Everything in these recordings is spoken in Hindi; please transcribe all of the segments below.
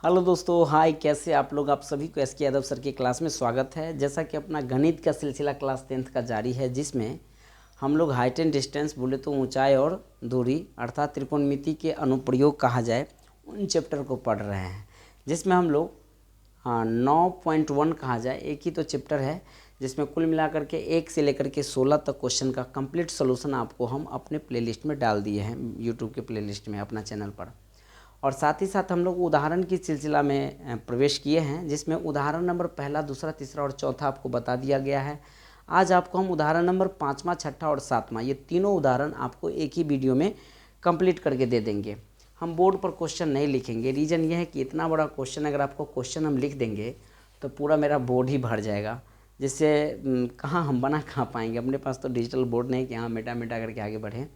हेलो दोस्तों, हाय। कैसे आप लोग? आप सभी को एस के यादव सर की क्लास में स्वागत है। जैसा कि अपना गणित का सिलसिला क्लास 10th का जारी है, जिसमें हम लोग हाइट एंड डिस्टेंस, बोले तो ऊंचाई और दूरी, अर्थात त्रिकोणमिति के अनुप्रयोग कहा जाए, उन चैप्टर को पढ़ रहे हैं। जिसमें हम लोग 9.1 कहा जाए, एक ही तो चैप्टर है जिसमें कुल मिलाकर के 1 से लेकर के 16 तक क्वेश्चन का कंप्लीट सोल्यूशन आपको हम अपने प्लेलिस्ट में डाल दिए हैं, यूट्यूब के प्लेलिस्ट में अपना चैनल पर। और साथ ही साथ हम लोग उदाहरण की सिलसिला में प्रवेश किए हैं, जिसमें उदाहरण नंबर पहला, दूसरा, तीसरा और चौथा आपको बता दिया गया है। आज आपको हम उदाहरण नंबर 5वां, 6ठा और 7वां, ये तीनों उदाहरण आपको एक ही वीडियो में कंप्लीट करके दे देंगे। हम बोर्ड पर क्वेश्चन नहीं लिखेंगे। रीज़न ये है कि इतना बड़ा क्वेश्चन अगर आपको क्वेश्चन हम लिख देंगे तो पूरा मेरा बोर्ड ही भर जाएगा, जिससे कहाँ हम बना कहाँ पाएंगे। अपने पास तो डिजिटल बोर्ड नहीं कि हाँ मेटा मेटा करके आगे बढ़ें।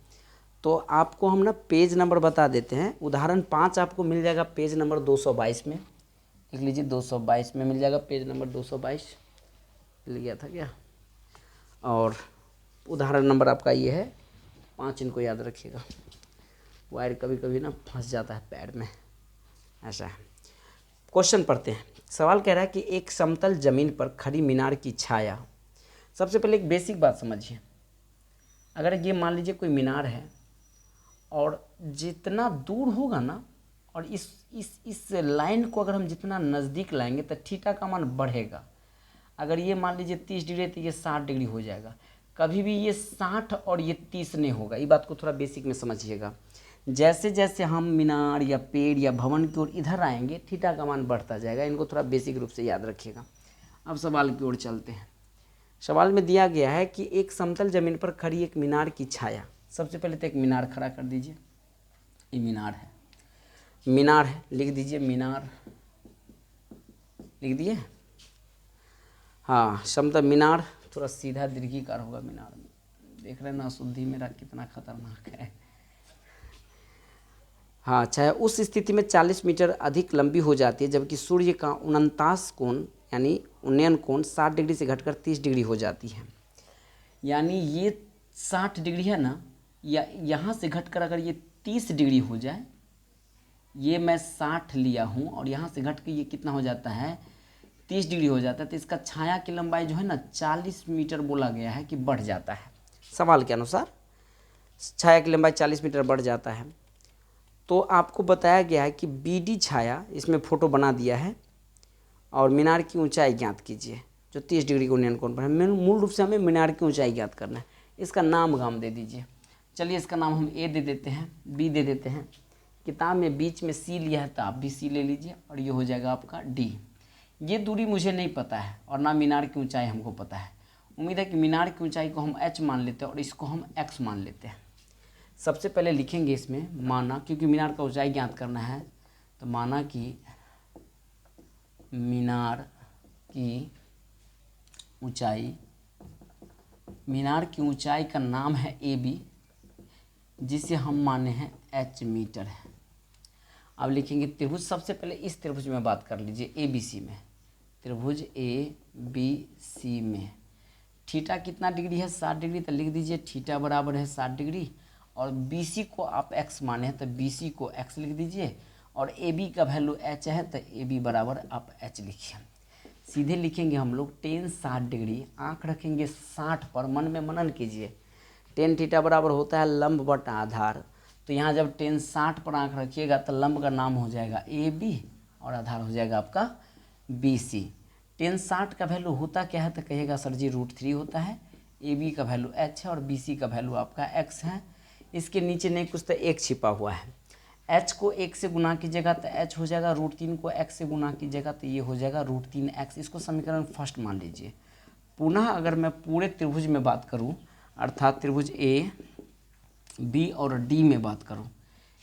तो आपको हम ना पेज नंबर बता देते हैं। उदाहरण 5 आपको मिल जाएगा पेज नंबर 222 में। लिख लीजिए, 222 में मिल जाएगा, पेज नंबर 222 मिल गया था क्या। और उदाहरण नंबर आपका ये है 5, इनको याद रखिएगा। वायर कभी कभी ना फंस जाता है पैर में, ऐसा है। क्वेश्चन पढ़ते हैं। सवाल कह रहा है कि एक समतल जमीन पर खड़ी मीनार की छाया। सबसे पहले एक बेसिक बात समझिए। अगर ये मान लीजिए कोई मीनार है और जितना दूर होगा ना, और इस लाइन को अगर हम जितना नज़दीक लाएंगे तो थीटा का मान बढ़ेगा। अगर ये मान लीजिए 30 डिग्री है तो ये 60 डिग्री हो जाएगा। कभी भी ये 60 और ये 30 नहीं होगा। ये बात को थोड़ा बेसिक में समझिएगा। जैसे जैसे हम मीनार या पेड़ या भवन की ओर इधर आएंगे, थीटा का मान बढ़ता जाएगा। इनको थोड़ा बेसिक रूप से याद रखिएगा। अब सवाल की ओर चलते हैं। सवाल में दिया गया है कि एक समतल जमीन पर खड़ी एक मीनार की छाया। सबसे पहले तो एक मीनार खड़ा कर दीजिए। ये मीनार है, मीनार है, लिख दीजिए मीनार, लिख दिए। हाँ, समतल मीनार थोड़ा सीधा दीर्घिकार होगा मीनार में। देख रहे हैं ना, अशुद्धि मेरा कितना खतरनाक है। हाँ, छाया उस स्थिति में 40 मीटर अधिक लंबी हो जाती है, जबकि सूर्य का 49 कोण यानी उन्नयन कोण 60 डिग्री से घटकर 30 डिग्री हो जाती है। यानी ये 60 डिग्री है ना, या यहाँ से घटकर अगर ये 30 डिग्री हो जाए, ये मैं 60 लिया हूँ और यहाँ से घट के ये कितना हो जाता है, 30 डिग्री हो जाता है, तो इसका छाया की लंबाई जो है ना 40 मीटर बोला गया है कि बढ़ जाता है। सवाल के अनुसार छाया की लंबाई 40 मीटर बढ़ जाता है। तो आपको बताया गया है कि बीडी छाया, इसमें फ़ोटो बना दिया है, और मीनार की ऊंचाई ज्ञात कीजिए जो 30 डिग्री को उन्नयन कोण पर है। मूल रूप से हमें मीनार की ऊंचाई ज्ञात करना है। इसका नाम गाम दे दीजिए। चलिए, इसका नाम हम ए दे देते हैं, बी दे देते हैं। किताब में बीच में सी लिया है तो आप भी सी ले लीजिए, और ये हो जाएगा आपका डी। ये दूरी मुझे नहीं पता है और ना मीनार की ऊंचाई हमको पता है। उम्मीद है कि मीनार की ऊंचाई को हम एच मान लेते हैं और इसको हम एक्स मान लेते हैं। सबसे पहले लिखेंगे इसमें माना, क्योंकि मीनार का ऊंचाई ज्ञात करना है, तो माना कि मीनार की ऊंचाई, मीनार की ऊंचाई का नाम है ए बी, जिसे हम माने हैं एच मीटर है। अब लिखेंगे त्रिभुज। सबसे पहले इस त्रिभुज में बात कर लीजिए, ए बी सी में, त्रिभुज ए बी सी में थीटा कितना डिग्री है, 60 डिग्री, तो लिख दीजिए थीटा बराबर है 60 डिग्री। और बी सी को आप एक्स माने हैं तो बी सी को एक्स लिख दीजिए, और ए बी का वैल्यू एच है तो ए बी बराबर आप एच लिखिए। सीधे लिखेंगे हम लोग टेन 60 डिग्री, आँख रखेंगे 60 पर, मन में मनन कीजिए। टेन थीटा बराबर होता है लंब बटा आधार। तो यहाँ जब टेन 60 पर आँख रखिएगा तो लंब का नाम हो जाएगा ए बी और आधार हो जाएगा आपका बी सी। टेन 60 का वैल्यू होता क्या है तो कहिएगा सर जी √3 होता है। ए बी का वैल्यू एच है और बी सी का वैल्यू आपका एक्स है। इसके नीचे नहीं कुछ तो एक छिपा हुआ है। एच को 1 से गुना कीजिएगा तो एच हो जाएगा, √3 को एक्स से गुना कीजिएगा तो ये हो जाएगा √3x। इसको समीकरण फर्स्ट मान लीजिए। पुनः अगर मैं पूरे त्रिभुज में बात करूं, अर्थात त्रिभुज ए बी और डी में बात करूं,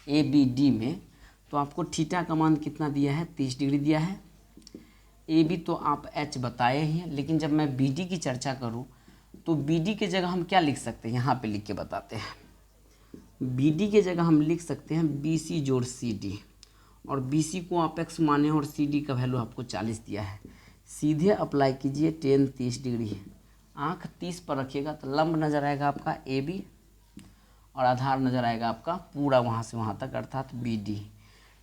ए बी डी में, तो आपको थीटा का मान कितना दिया है, 30 डिग्री दिया है। ए बी तो आप एच बताए ही हैं, लेकिन जब मैं बी डी की चर्चा करूं तो बी डी की जगह हम क्या लिख सकते हैं, यहाँ पे लिख के बताते हैं। बी डी की जगह हम लिख सकते हैं बी सी जोड़ सी डी, और बी सी को आप एक्स माने और सी डी का वैल्यू आपको 40 दिया है। सीधे अप्लाई कीजिए, टेन 30 डिग्री, आँख 30 पर रखिएगा तो लंब नज़र आएगा आपका ए बी और आधार नज़र आएगा आपका पूरा वहाँ से वहाँ तक, अर्थात बी डी।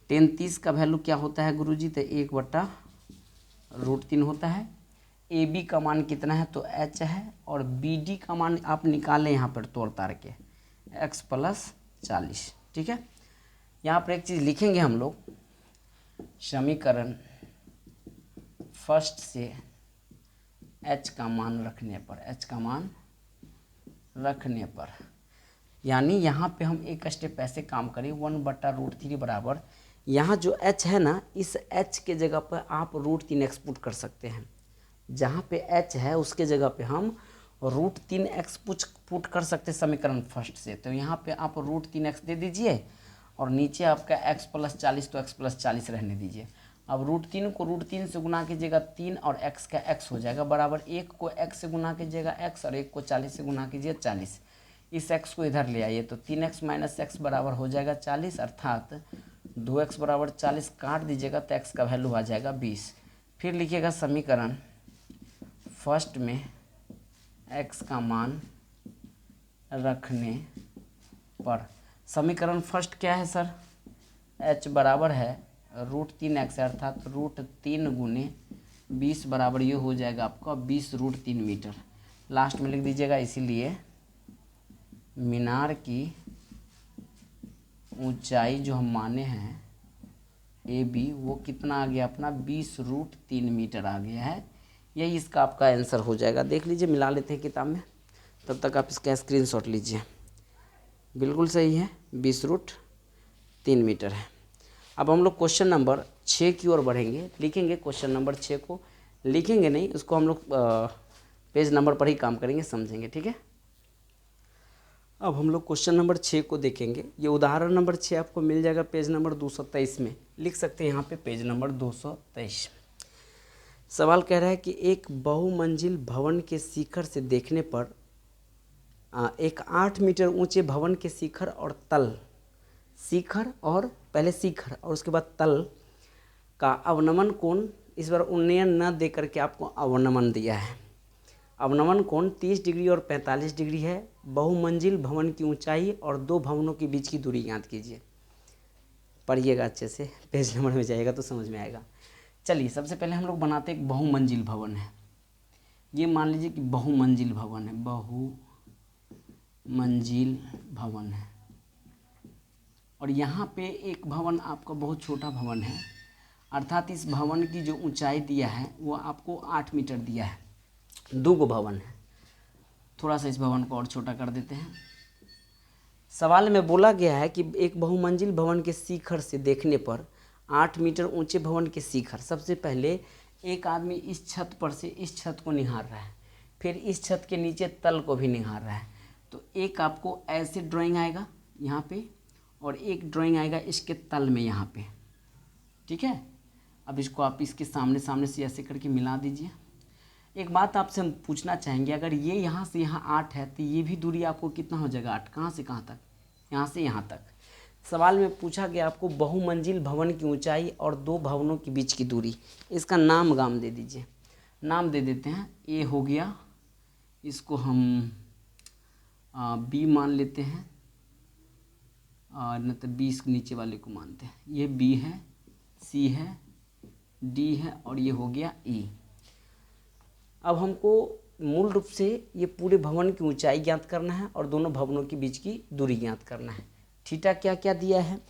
tan 30 का वैल्यू क्या होता है गुरुजी? तो 1/√3 होता है। ए बी का मान कितना है? तो h है। और बी डी का मान आप निकालें यहाँ पर तोड़ तार के, x + 40। ठीक है, यहाँ पर एक चीज़ लिखेंगे हम लोग, समीकरण फर्स्ट से h का मान रखने पर, यानी यहाँ पे हम एक स्टेप ऐसे काम करें, 1/√3 बराबर, यहाँ जो h है ना, इस h के जगह पर आप √3x पुट कर सकते हैं। जहाँ पे h है उसके जगह पे हम √3x पुट कर सकते हैं समीकरण फर्स्ट से। तो यहाँ पे आप √3x दे दीजिए और नीचे आपका x + 40, तो x + 40 रहने दीजिए। अब √3 को √3 से गुना कीजिएगा 3 और x का x हो जाएगा बराबर, 1 को x से गुना कीजिएगा x और 1 को 40 से गुना कीजिए 40। इस x को इधर ले आइए तो 3x - x बराबर हो जाएगा 40, अर्थात 2x बराबर 40 काट दीजिएगा तो x का वैल्यू आ जाएगा 20। फिर लिखिएगा समीकरण फर्स्ट में x का मान रखने पर, समीकरण फर्स्ट क्या है सर? h बराबर है √3x, अर्थात √3 × 20 बराबर ये हो जाएगा आपका 20√3 मीटर। लास्ट में लिख दीजिएगा, इसीलिए मीनार की ऊंचाई जो हम माने हैं ए बी, वो कितना आ गया अपना? 20√3 मीटर आ गया है। यही इसका आपका आंसर हो जाएगा। देख लीजिए, मिला लेते हैं किताब में, तब तक आप इसका स्क्रीनशॉट लीजिए। बिल्कुल सही है, 20√3 मीटर है। अब हम लोग क्वेश्चन नंबर 6 की ओर बढ़ेंगे। लिखेंगे क्वेश्चन नंबर 6 को, लिखेंगे नहीं, उसको हम लोग पेज नंबर पर ही काम करेंगे, समझेंगे। ठीक है, अब हम लोग क्वेश्चन नंबर 6 को देखेंगे। ये उदाहरण नंबर 6 आपको मिल जाएगा पेज नंबर 223 में, लिख सकते हैं यहाँ पे पेज नंबर 223। सवाल कह रहा है कि एक बहुमंजिल भवन के शिखर से देखने पर एक 8 मीटर ऊंचे भवन के शिखर और तल, शिखर और पहले शिखर और उसके बाद तल का अवनमन कोण, इस बार उन्नयन न दे करके आपको अवनमन दिया है। अवनमन कोण 30 डिग्री और 45 डिग्री है। बहुमंजिल भवन की ऊंचाई और दो भवनों के बीच की दूरी ज्ञात कीजिए। पढ़िएगा अच्छे से, पेज नंबर में जाएगा तो समझ में आएगा। चलिए, सबसे पहले हम लोग बनाते एक बहुमंजिल भवन है। ये मान लीजिए कि बहुमंजिल भवन है, बहुमंजिल भवन है, और यहाँ पे एक भवन आपका बहुत छोटा भवन है, अर्थात इस भवन की जो ऊंचाई दिया है वो आपको 8 मीटर दिया है। दो गो भवन है, थोड़ा सा इस भवन को और छोटा कर देते हैं। सवाल में बोला गया है कि एक बहुमंजिल भवन के शिखर से देखने पर 8 मीटर ऊंचे भवन के शिखर, सबसे पहले एक आदमी इस छत पर से इस छत को निहार रहा है, फिर इस छत के नीचे तल को भी निहार रहा है। तो एक आपको ऐसे ड्राइंग आएगा यहाँ पे, और एक ड्राइंग आएगा इसके तल में यहाँ पे। ठीक है, अब इसको आप इसके सामने सामने से ऐसे करके मिला दीजिए। एक बात आपसे हम पूछना चाहेंगे, अगर ये यहाँ से यहाँ 8 है तो ये भी दूरी आपको कितना हो जाएगा? 8। कहाँ से कहाँ तक? यहाँ से यहाँ तक। सवाल में पूछा गया आपको बहुमंजिल भवन की ऊंचाई और दो भवनों के बीच की दूरी, इसका नाम गाम दे दीजिए। नाम दे देते हैं, ए हो गया, इसको हम बी मान लेते हैं, और न तो बी इसके नीचे वाले को मानते हैं। ये बी है, सी है, डी है, और ये हो गया ई। अब हमको मूल रूप से ये पूरे भवन की ऊंचाई ज्ञात करना है और दोनों भवनों के बीच की दूरी ज्ञात करना है। थीटा क्या क्या दिया है?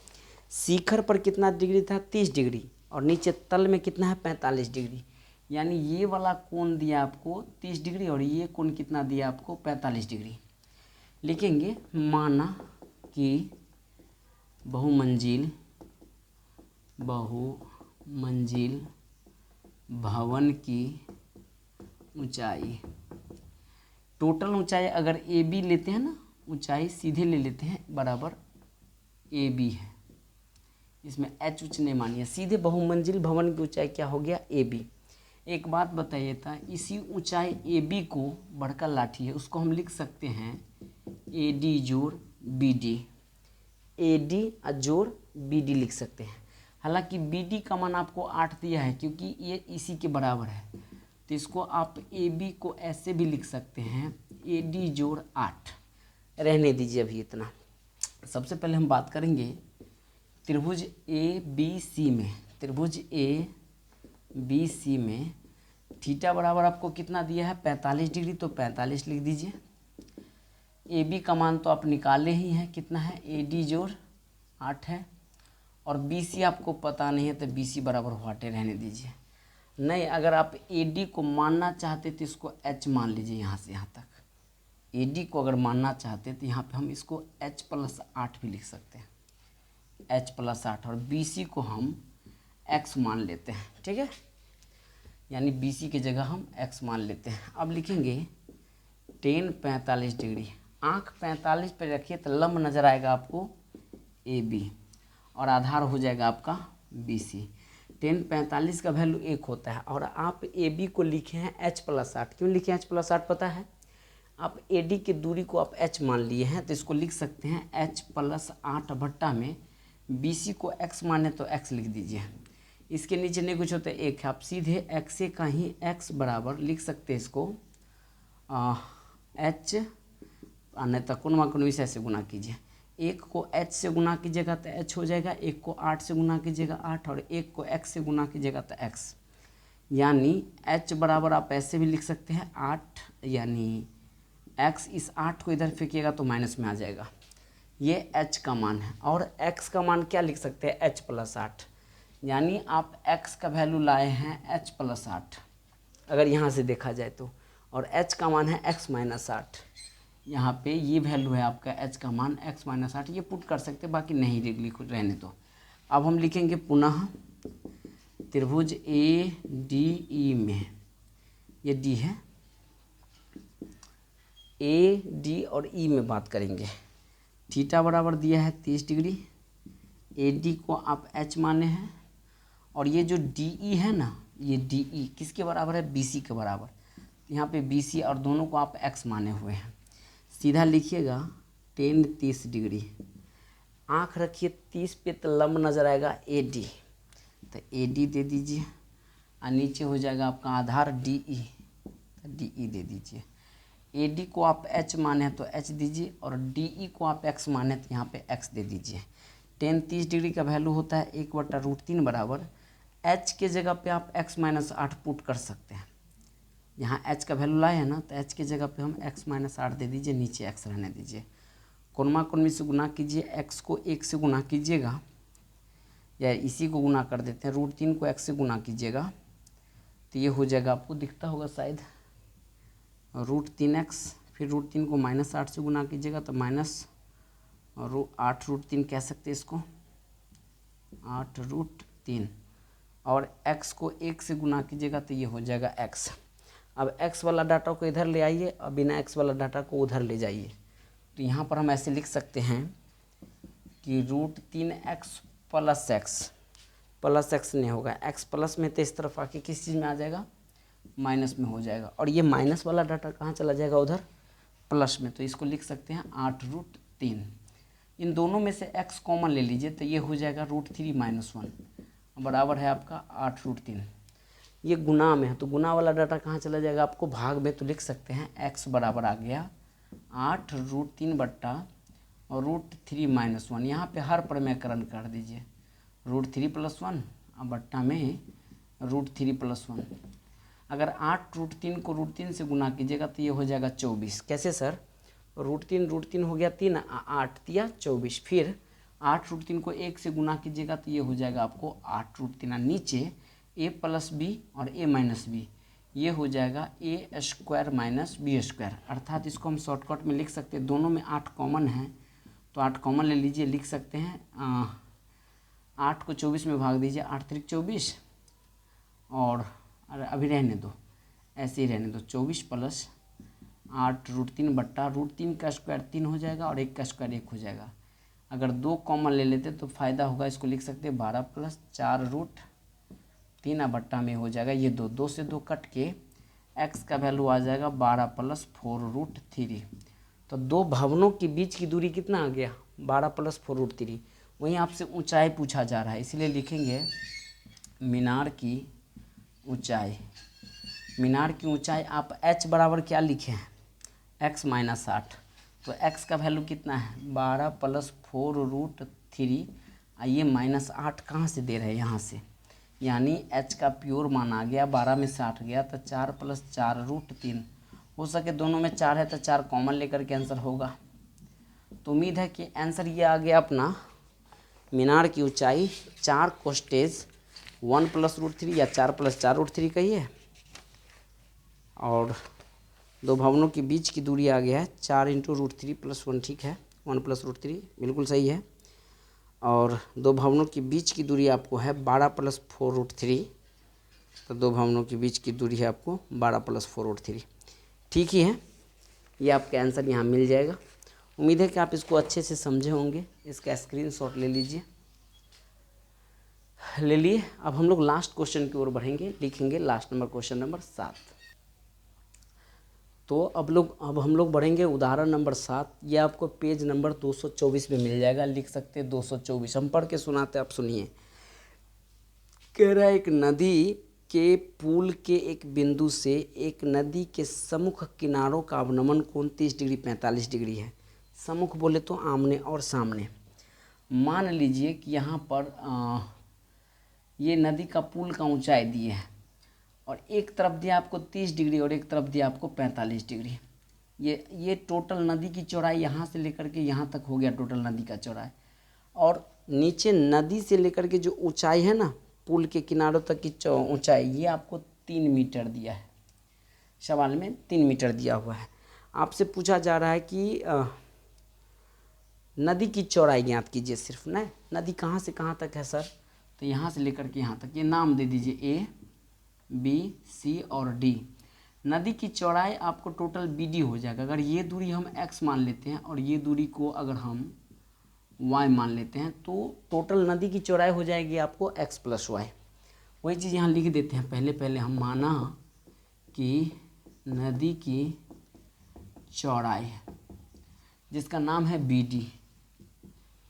शिखर पर कितना डिग्री था? 30 डिग्री, और नीचे तल में कितना है? 45 डिग्री। यानी ये वाला कोण दिया आपको 30 डिग्री और ये कोण कितना दिया आपको? 45 डिग्री। लिखेंगे, माना कि बहुमंजिल भवन की ऊंचाई, टोटल ऊंचाई अगर ए बी लेते हैं ना, ऊंचाई सीधे ले लेते हैं, बराबर ए बी है, इसमें एच उच नहीं मानिए, सीधे बहुमंजिल भवन की ऊंचाई क्या हो गया? A B. एक बात बताइए था, इसी ऊंचाई ए बी को बड़का लाठी है, उसको हम लिख सकते हैं ए डी जोड़ बी डी, ए डी जोड़ बी डी लिख सकते हैं। हालांकि बी डी का मान आपको 8 दिया है क्योंकि ये इसी के बराबर है, तो इसको आप ए बी को ऐसे भी लिख सकते हैं, ए डी जोड़ 8। रहने दीजिए अभी इतना। सबसे पहले हम बात करेंगे त्रिभुज ए बी सी में थीटा बराबर आपको कितना दिया है 45 डिग्री, तो 45 लिख दीजिए। ए बी का मान तो आप निकाले ही हैं, कितना है ए डी जोड़ 8 है, और बी सी आपको पता नहीं है तो बी सी बराबर व्हाटे रहने दीजिए। नहीं, अगर आप ए डी को मानना चाहते तो इसको एच मान लीजिए, यहाँ से यहाँ तक ए डी को अगर मानना चाहते तो यहाँ पे हम इसको h+8 भी लिख सकते हैं, h+8, और बी सी को हम x मान लेते हैं, ठीक है, यानी बी सी की जगह हम x मान लेते हैं। अब लिखेंगे tan 45 डिग्री, आँख 45 पर रखिए तो लंब नज़र आएगा आपको ए बी, और आधार हो जाएगा आपका बी सी। tan 45 का वैल्यू 1 होता है, और आप ए बी को लिखे हैं h+8। क्यों लिखे हैं h+8 पता है? आप ए डी की दूरी को आप h मान लिए हैं, तो इसको लिख सकते हैं h+8 भट्टा में बी सी को x माने तो x लिख दीजिए। इसके नीचे नहीं कुछ होता है, 1 है, आप सीधे x का ही x बराबर लिख सकते हैं इसको h, नहीं तो कोण से ऐसे गुना कीजिए, 1 को h से गुना कीजिएगा तो h हो जाएगा, 1 को 8 से गुना कीजिएगा 8, और 1 को x से गुना कीजिएगा तो x, यानी h बराबर आप ऐसे भी लिख सकते हैं 8, यानी x, इस 8 को इधर फेंकिएगा तो माइनस में आ जाएगा, ये h का मान है। और x का मान क्या लिख सकते हैं h+8, यानी आप x का वैल्यू लाए हैं h+8 अगर यहाँ से देखा जाए तो, और h का मान है x-8, यहाँ पे ये वैल्यू है आपका h का मान x-8, ये पुट कर सकते, बाकी नहीं लिख रहने दो। अब हम लिखेंगे पुनः त्रिभुज ए डी ई में, ये डी है, ए डी और ई में बात करेंगे। थीटा बराबर दिया है 30 डिग्री, ए डी को आप h माने हैं, और ये जो डी ई है ना, ये डी ई किसके बराबर है? बी सी के बराबर, यहाँ पे बी सी और दोनों को आप x माने हुए हैं। सीधा लिखिएगा tan 30 डिग्री, आँख रखिए 30 पे तो लंब नज़र आएगा ए डी, तो ए डी दे दीजिए, और नीचे हो जाएगा आपका आधार डी ई, तो डी ई दे दीजिए। ए डी को आप h माने तो h दीजिए, और डी ई को आप x माने तो यहाँ पे x दे दीजिए। tan 30 डिग्री का वैल्यू होता है 1/√3 बराबर, h के जगह पे आप x-8 पुट कर सकते हैं। यहाँ h का वैल्यू लाए हैं ना, तो h की जगह पे हम x-8 दे दीजिए, नीचे x रहने दीजिए। कोणमा से गुना कीजिए, x को 1 से गुना कीजिएगा, या इसी को गुना कर देते हैं, √3 को x से गुना कीजिएगा तो ये हो जाएगा, आपको दिखता होगा शायद, √3x, फिर √3 को -8 से गुना कीजिएगा तो -8√3 कह सकते हैं इसको, 8√3, और x को 1 से गुना कीजिएगा तो ये हो जाएगा x। अब x वाला डाटा को इधर ले आइए और बिना x वाला डाटा को उधर ले जाइए, तो यहाँ पर हम ऐसे लिख सकते हैं कि √3x प्लस x नहीं होगा, x प्लस में तो इस तरफ आके किस चीज़ में आ जाएगा? माइनस में हो जाएगा, और ये माइनस वाला डाटा कहाँ चला जाएगा? उधर प्लस में, तो इसको लिख सकते हैं 8√3। इन दोनों में से x कॉमन ले लीजिए तो ये हो जाएगा √3 - 1 बराबर है आपका 8√3। ये गुना में है तो गुना वाला डाटा कहाँ चला जाएगा? आपको भाग में, तो लिख सकते हैं x बराबर आ गया 8√3 बट्टा और √3 - 1, यहाँ पे हर प्रमेयकरण कर दीजिए, √3 + 1 और बट्टा में √3 + 1। अगर 8√3 को √3 से गुना कीजिएगा तो ये हो जाएगा 24। कैसे सर? √3 हो गया 3, 8 दिया 24, फिर 8√3 को 1 से गुना कीजिएगा तो ये हो जाएगा आपको 8√3, नीचे a + b और a - b, ये हो जाएगा a² - b², अर्थात इसको हम शॉर्टकट में लिख सकते हैं, दोनों में 8 कॉमन है तो 8 कॉमन ले लीजिए, लिख सकते हैं 8 को 24 में भाग दीजिए, 8 × 24, और अभी रहने दो, ऐसे ही रहने दो, 24 + 8√3 बट्टा √3 का स्क्वायर 3 हो जाएगा, और 1 का स्क्वायर 1 हो जाएगा। अगर 2 कॉमन ले लेते तो फ़ायदा होगा, इसको लिख सकते हैं 12 + 4√3 बट्टा में हो जाएगा ये 2 से 2 कट के x का वैल्यू आ जाएगा 12 + 4√3। तो दो भवनों के बीच की दूरी कितना आ गया? 12 + 4√3। वहीं आपसे ऊंचाई पूछा जा रहा है, इसलिए लिखेंगे मीनार की ऊंचाई। मीनार की ऊंचाई आप h बराबर क्या लिखे हैं? x-8, तो x का वैल्यू कितना है? 12 + 4√3, ये -8 कहाँ से दे रहे हैं, यहाँ से, यानी h का प्योर मान आ गया, 12 में से 8 गया तो 4 + 4 √3, हो सके दोनों में 4 है तो 4 कॉमन लेकर के आंसर होगा। तो उम्मीद है कि आंसर ये आ गया अपना, मीनार की ऊंचाई 4 कोस्टेज 1 + √3 या 4 + 4 √3 कहिए, और दो भवनों के बीच की दूरी आ गया है 4 × √3 + 1, ठीक है, 1 + √3 बिल्कुल सही है। और दो भवनों के बीच की दूरी आपको है 12 + 4 √3, तो दो भवनों के बीच की दूरी है आपको 12 + 4 √3, ठीक ही है। ये आपका आंसर यहाँ मिल जाएगा। उम्मीद है कि आप इसको अच्छे से समझे होंगे। इसका स्क्रीनशॉट ले लीजिए, ले लिए। अब हम लोग लास्ट क्वेश्चन की ओर बढ़ेंगे, लिखेंगे लास्ट नंबर क्वेश्चन नंबर 7। तो अब हम लोग बढ़ेंगे उदाहरण नंबर 7। ये आपको पेज नंबर 224 में मिल जाएगा, लिख सकते हैं 224। हम पढ़ के सुनाते, आप सुनिए। कह रहा है एक नदी के पुल के एक बिंदु से एक नदी के सम्मुख किनारों का अवनमन कोण 30 डिग्री 45 डिग्री है। सम्मुख बोले तो आमने और सामने। मान लीजिए कि यहाँ पर ये नदी का पुल का ऊंचाई दिए है, और एक तरफ दिया आपको 30 डिग्री और एक तरफ दिया आपको 45 डिग्री। ये टोटल नदी की चौड़ाई यहाँ से लेकर के यहाँ तक हो गया टोटल नदी का चौड़ाई। और नीचे नदी से लेकर के जो ऊंचाई है ना, पुल के किनारों तक की ऊंचाई, ये आपको 3 मीटर दिया है। सवाल में 3 मीटर दिया हुआ है। आपसे पूछा जा रहा है कि नदी की चौड़ाई ज्ञात कीजिए सिर्फ ना। नदी कहाँ से कहाँ तक है सर, तो यहाँ से लेकर के यहाँ तक, ये नाम दे दीजिए A, B, C और D। नदी की चौड़ाई आपको टोटल BD हो जाएगा। अगर ये दूरी हम x मान लेते हैं और ये दूरी को अगर हम y मान लेते हैं, तो टोटल नदी की चौड़ाई हो जाएगी आपको x + y। वही चीज़ यहाँ लिख देते हैं। पहले हम माना कि नदी की चौड़ाई जिसका नाम है BD,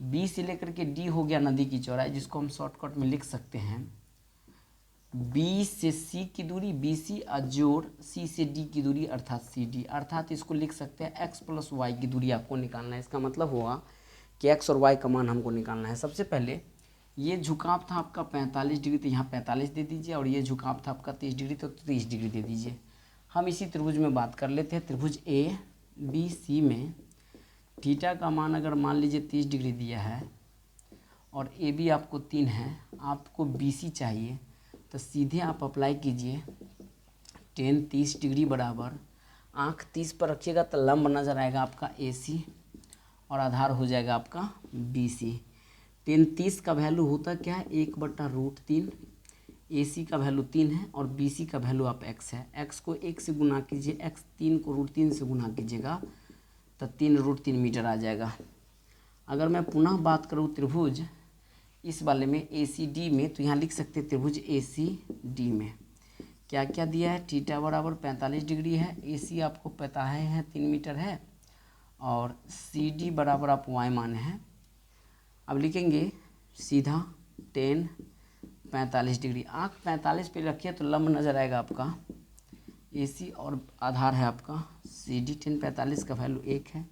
B से लेकर के D हो गया नदी की चौड़ाई, जिसको हम शॉर्टकट में लिख सकते हैं B से C की दूरी BC जोड़ C से D की दूरी अर्थात CD, अर्थात इसको लिख सकते हैं x + y की दूरी आपको निकालना है। इसका मतलब हुआ कि x और y का मान हमको निकालना है। सबसे पहले ये झुकाव था आपका 45 डिग्री, तो यहाँ 45 दे दीजिए, और ये झुकाव था आपका 30 डिग्री, तो 30 डिग्री दे दीजिए। हम इसी त्रिभुज में बात कर लेते हैं। त्रिभुज ABC में थीटा का मान अगर मान लीजिए 30 डिग्री दिया है और AB आपको 3 है, आपको BC चाहिए, तो सीधे आप अप्लाई कीजिए। tan 30 डिग्री बराबर आँख 30 पर रखिएगा तो लंब नज़र आएगा आपका AC, और आधार हो जाएगा आपका BC। tan 30 का वैल्यू होता क्या है, 1/√3। AC का वैल्यू 3 है और BC का वैल्यू आप x है। x को 1 से गुना कीजिए, x 3 को √3 से गुना कीजिएगा तो 3√3 मीटर आ जाएगा। अगर मैं पुनः बात करूँ त्रिभुज इस वाले में ACD में, तो यहाँ लिख सकते हैं त्रिभुज ACD में क्या क्या दिया है। थीटा बराबर 45 डिग्री है, AC आपको पता है 3 मीटर है, और CD बराबर आप y माने हैं। अब लिखेंगे सीधा tan 45 डिग्री, आँख 45 पे रखिए तो लंब नज़र आएगा आपका AC, और आधार है आपका CD। tan 45 का वैल्यू 1 है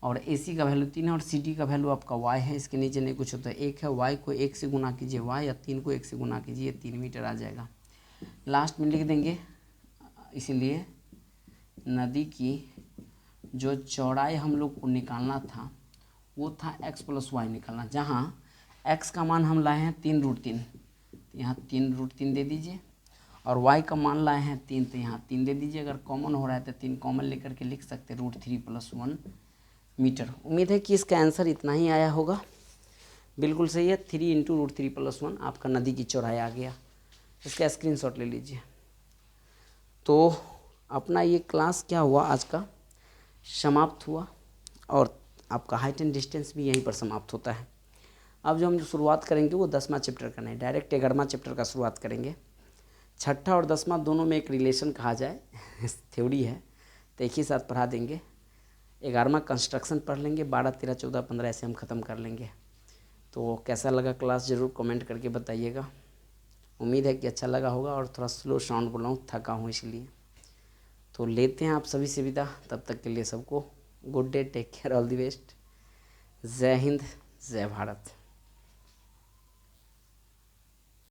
और AC का वैल्यू 3 है और CD का वैल्यू आपका y है। इसके नीचे नहीं कुछ होता है, 1 है। y को 1 से गुना कीजिए y, या 3 को 1 से गुना कीजिए, 3 मीटर आ जाएगा। लास्ट में लिख देंगे, इसीलिए नदी की जो चौड़ाई हम लोग को निकालना था वो था x + y निकालना, जहाँ x का मान हम लाए हैं 3√3, तो यहाँ 3√3 दे दीजिए, और y का मान लाए हैं 3, तो यहाँ 3 दे दीजिए। अगर कॉमन हो रहा है तो 3 कॉमन लेकर के लिख सकते हैं √3 + 1 मीटर। उम्मीद है कि इसका आंसर इतना ही आया होगा। बिल्कुल सही है, 3 × √3 + 1 आपका नदी की चौड़ाई आ गया। इसका स्क्रीनशॉट ले लीजिए। तो अपना ये क्लास क्या हुआ, आज का समाप्त हुआ, और आपका हाइट एंड डिस्टेंस भी यहीं पर समाप्त होता है। अब जो हम शुरुआत करेंगे वो 10वां चैप्टर का नहीं, डायरेक्ट 11वां चैप्टर का शुरुआत करेंगे। 6ठा और 10वां दोनों में एक रिलेशन कहा जाए थ्योरी है, तो एक ही साथ पढ़ा देंगे। 11वां कंस्ट्रक्शन पढ़ लेंगे, 12, 13, 14, 15 ऐसे हम ख़त्म कर लेंगे। तो कैसा लगा क्लास ज़रूर कमेंट करके बताइएगा। उम्मीद है कि अच्छा लगा होगा, और थोड़ा स्लो साउंड बोल रहा हूँ, थका हूँ इसलिए। तो लेते हैं आप सभी से विदा, तब तक के लिए सबको good day, take care, all the best. जय हिंद, जय भारत।